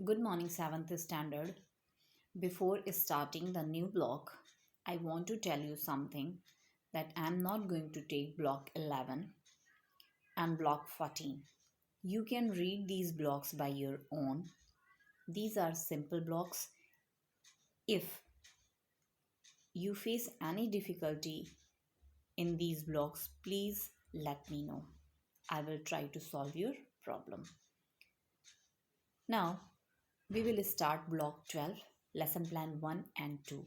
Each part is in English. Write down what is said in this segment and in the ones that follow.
Good morning, 7th Standard. Before starting the new block, I want to tell you something that I'm not going to take block 11 and block 14. You can read these blocks by your own. These are simple blocks. If you face any difficulty in these blocks, please let me know. I will try to solve your problem. Now, we will start block 12, lesson plan 1 and 2.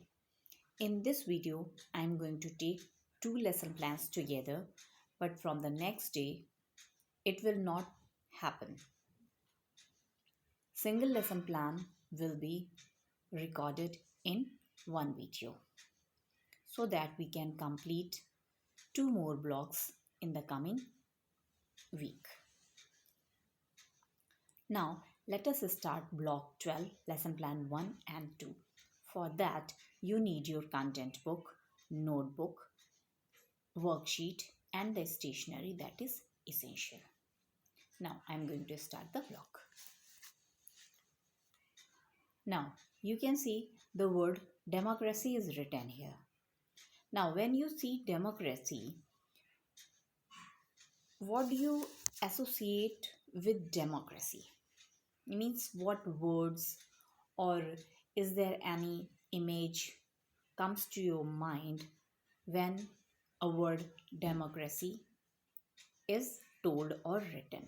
In this video, I am going to take two lesson plans together, but from the next day, it will not happen. Single lesson plan will be recorded in one video so that we can complete two more blocks in the coming week. Now, let us start block 12, lesson plan 1 and 2. For that, you need your content book, notebook, worksheet and the stationery that is essential. Now I'm going to start the block. Now you can see the word democracy is written here. Now when you see democracy, what do you associate with democracy? It means what words or is there any image comes to your mind when a word democracy is told or written?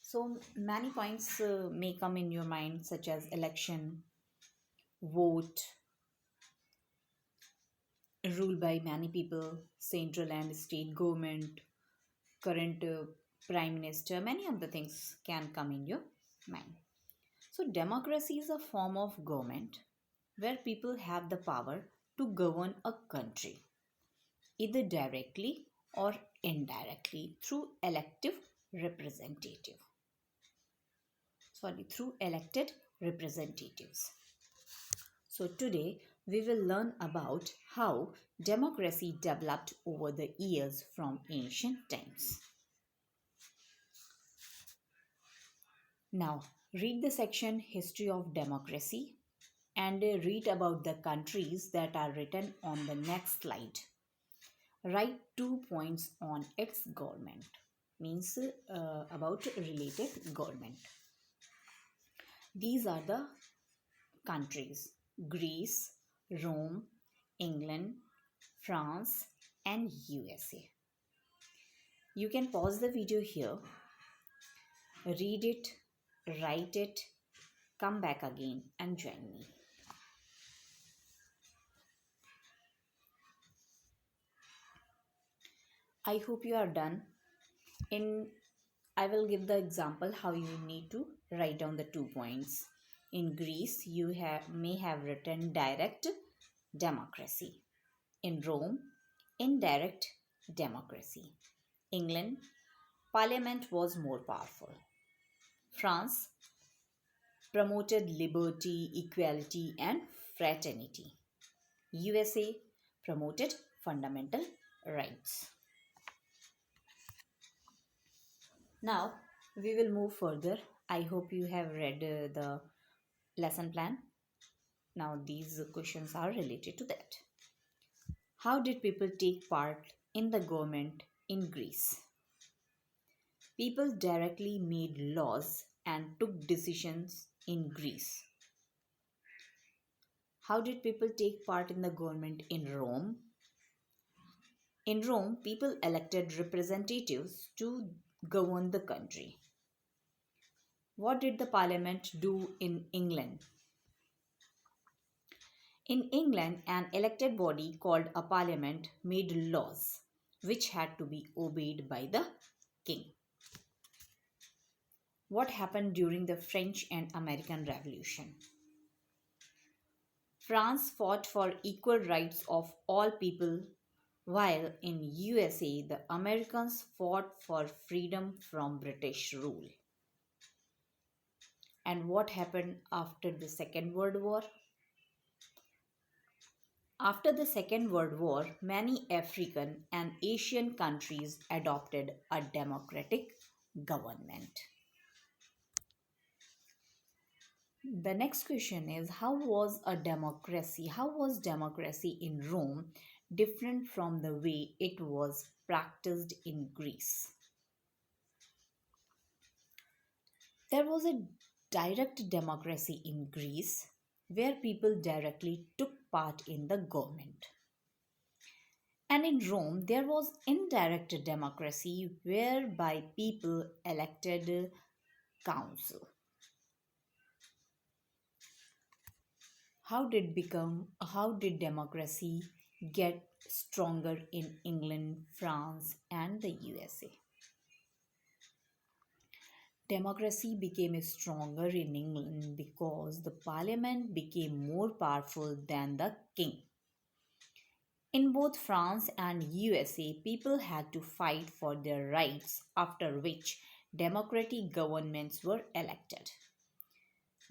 So many points may come in your mind, such as election, vote, rule by many people, central and state government, current prime minister. Many of the things can come in your mind. So democracy is a form of government where people have the power to govern a country, either directly or indirectly through through elected representatives. So today we will learn about how democracy developed over the years from ancient times. Now read the section History of Democracy and read about the countries that are written on the next slide. Write 2 points on its government, means about related government. These are the countries: Greece, Rome, England, France, and USA. You can pause the video here, read it, write it, come back again and join me. I hope you are done. I will give the example how you need to write down the 2 points. In Greece, you may have written direct democracy. In Rome, indirect democracy. England, parliament was more powerful. France promoted liberty, equality, and fraternity. USA promoted fundamental rights. Now we will move further. I hope you have read the lesson plan. Now these questions are related to that. How did people take part in the government in Greece? People directly made laws and took decisions in Greece. How did people take part in the government in Rome? In Rome, people elected representatives to govern the country. What did the parliament do in England? In England, an elected body called a parliament made laws which had to be obeyed by the king. What happened during the French and American Revolution? France fought for equal rights of all people, while in USA the Americans fought for freedom from British rule. And what happened after the Second World War? After the Second World War, many African and Asian countries adopted a democratic government. The next question is how was democracy in Rome different from the way it was practiced in Greece? There was a direct democracy in Greece where people directly took part in the government. And in Rome, there was indirect democracy whereby people elected council. How did democracy get stronger in England, France, and the USA? Democracy became stronger in England because the parliament became more powerful than the king. In both France and USA, people had to fight for their rights, after which democratic governments were elected.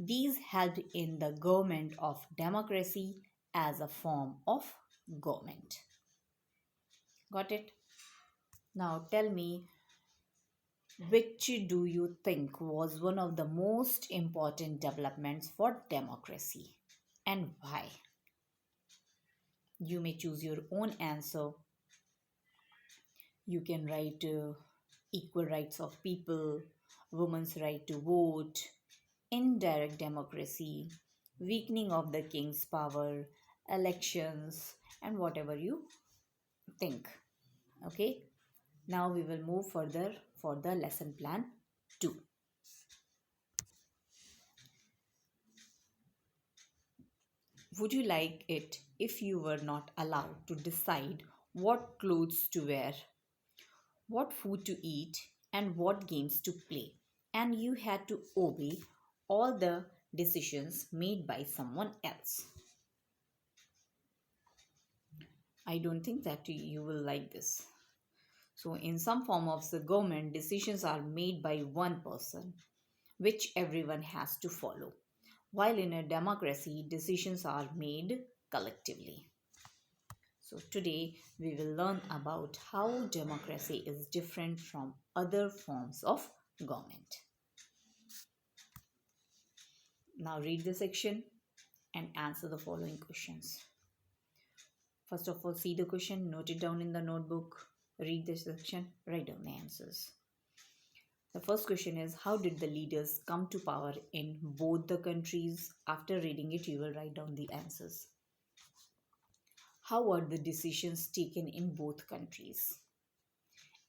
These helped in the government of democracy as a form of government. Got it? Now tell me, which do you think was one of the most important developments for democracy and why? You may choose your own answer. You can write equal rights of people, women's right to vote, indirect democracy, weakening of the king's power, elections, and whatever you think. Okay, now we will move further for the lesson plan 2. Would you like it if you were not allowed to decide what clothes to wear, what food to eat, and what games to play, and you had to obey all the decisions made by someone else? I don't think that you will like this. So, in some form of the government, decisions are made by one person, which everyone has to follow, while in a democracy, decisions are made collectively. So, today we will learn about how democracy is different from other forms of government. Now, read the section and answer the following questions. First of all, see the question, note it down in the notebook, read the section, write down the answers. The first question is, how did the leaders come to power in both the countries? After reading it, you will write down the answers. How were the decisions taken in both countries?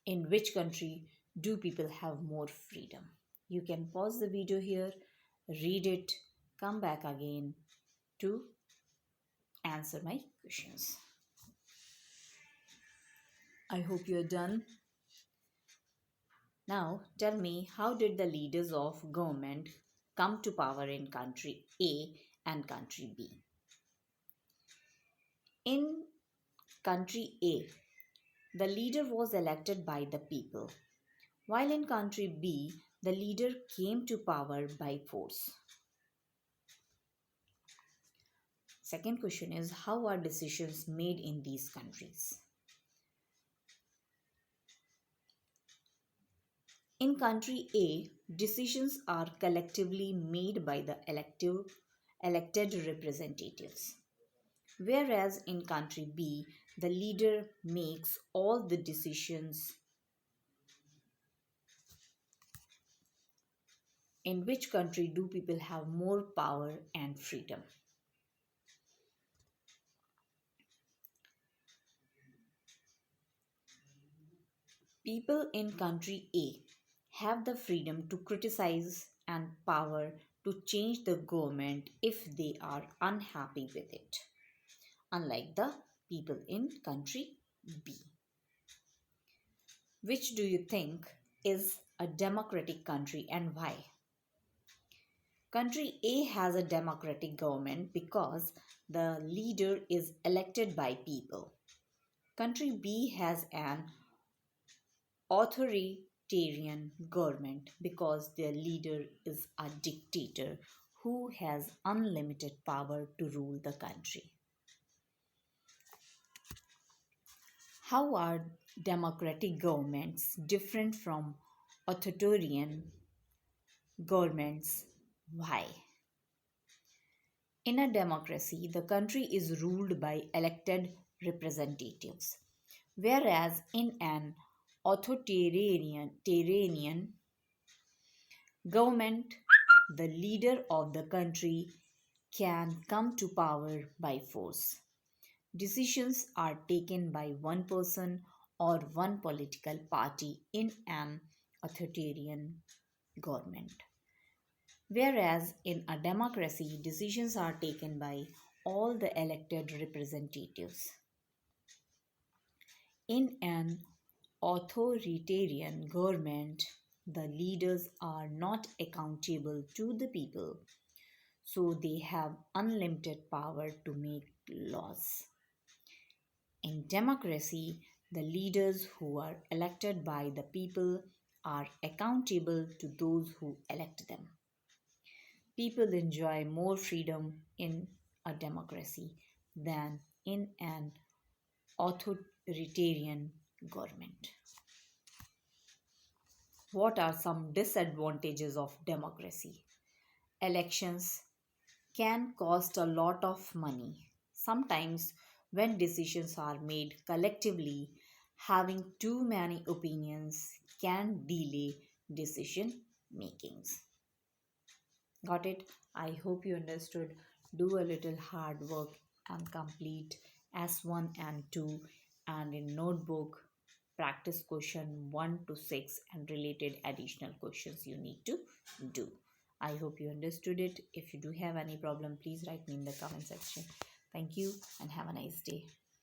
In which country do people have more freedom? You can pause the video here, read it, come back again to answer my questions. I hope you are done. Now tell me, how did the leaders of government come to power in country A and country B? In country A, the leader was elected by the people, while in country B, the leader came to power by force. Second question is, how are decisions made in these countries? In country A, decisions are collectively made by the elected representatives, whereas in country B, the leader makes all the decisions. In which country do people have more power and freedom? People in country A have the freedom to criticize and power to change the government if they are unhappy with it, unlike the people in country B. Which do you think is a democratic country and why? Country A has a democratic government because the leader is elected by people. Country B has an authoritarian government because their leader is a dictator who has unlimited power to rule the country. How are democratic governments different from authoritarian governments? Why? In a democracy, the country is ruled by elected representatives, whereas in an authoritarian government, the leader of the country can come to power by force. Decisions are taken by one person or one political party in an authoritarian government. Whereas in a democracy, decisions are taken by all the elected representatives. In an authoritarian government, the leaders are not accountable to the people, so they have unlimited power to make laws. In democracy, the leaders who are elected by the people are accountable to those who elect them. People enjoy more freedom in a democracy than in an authoritarian government. What are some disadvantages of democracy? Elections can cost a lot of money. Sometimes, when decisions are made collectively, having too many opinions can delay decision makings. Got it? I hope you understood. Do a little hard work and complete S1 and 2, and in notebook practice question 1 to 6 and related additional questions you need to do. I hope you understood it. If you do have any problem, please write me in the comment section. Thank you and have a nice day.